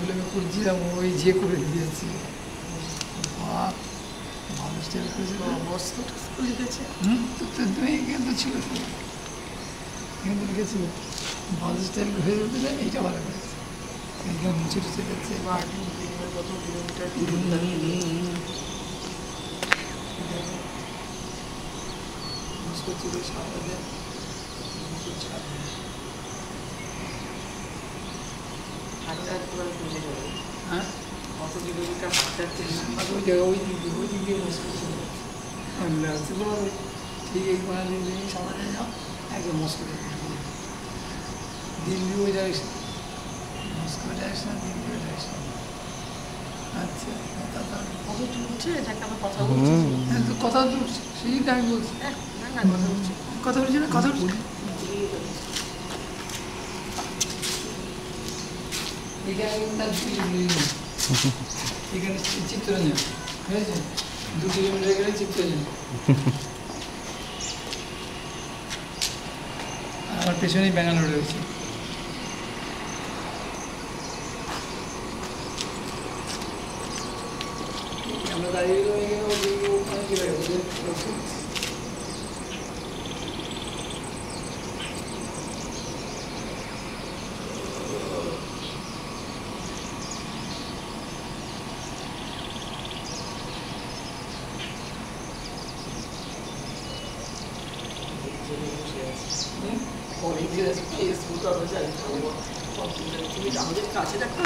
যেগুলো আমি করছিলাম ওই যে করে দিয়েছি। ভালো স্টাইল করেছে, লিখেছে। তুমি এখানে তো ছিল, এখানে তো লিখেছিল ভালো স্টাইল হয়ে যেতে যায়। এইটা ভালো করেছে, এইখানে মুছে টুছে যাচ্ছে। কত কিলোমিটার হ্যাঁ, কত কিলোমিটার হাঁটাতে ওই জায়গায় ওই দিক দিয়ে মুশকিল ছিল। ঠিক এই দিন সমাজে যাও একদম মুশকিল। দিল্লি ওই ডাইরেকশন, মস্কো ডাইরেকশন, দিল্লি ওই ডাইরেকশন। আচ্ছা, কত তুলছে এটাকে আমার কথা বলছি। কথা তো সেইটা আমি বলছি, কথা বলছি না, কথা বলছি। এখানে চিত্তরঞ্জন হয়েছে, 2 কিলোমিটার গেলে চিত্তরঞ্জন। আমার পেছনেই ব্যাঙ্গালোর রয়েছে। আমরা দাঁড়িয়ে ওখানে চলে গেছে। তুমি আমাদের কাছে দেখো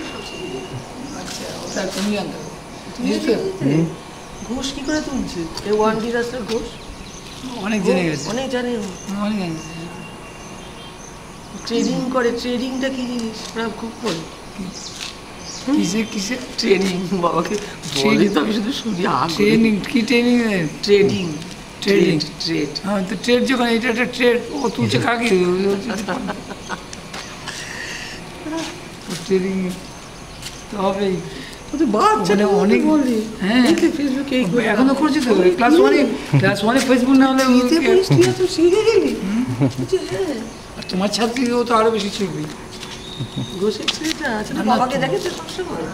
আচ্ছা, ওটা তুমি জানতে ঘুষ কি করে তুলছে এই ওয়ান ডিজাস্টার ঘুষ অনেক জেনে গেছে, অনেক জানে, অনেক জানে। ট্রেডিং করে। ট্রেডিংটা কি জিনিস ওরা খুব করে কিসে ট্রেনিং বাবাকে বলে তো আমি শুধু শুনি। ট্রেনিং কি ট্রেনিং? Trading trading trade. হ্যাঁ, তো ট্রেড যখন এটা একটা ট্রেড, ও তুলছে কাকে? ট্রেডিং তো হবেই। বাচ্চারা অনেক বলে। হ্যাঁ, ফেসবুকে এখনো করছে তো। ক্লাস ওয়ানে ফেসবুক না হলে তুই শিখে গেলি। হ্যাঁ, আর তোমার ছাত্রী ও তো আরো বেশি শিখবি। ঘুষের ছেলেটা আছে না, বাবাকে দেখেছে সবসময়।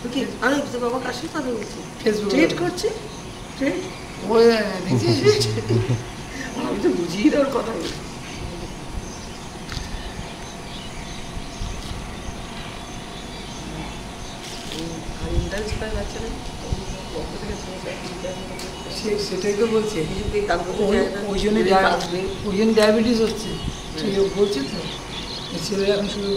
ওকে আমি তো বাবা কার সাথে কথা বলছি, ট্রেড করছে। ট্রেড ও দেখছিস, আমি তো বুঝিয়ে দেওয়ার কথা বলছি। আর ইন্টারেস্ট পায় বাচ্চারা পক্ষ থেকে সেটাই তো বলছে। কিছুতেই কাজ করতে চায় না, ওই জন্য কাঁদবে। ডায়াবেটিস হচ্ছে, ঠিক বলছে তো। ছেলে এখন শুধু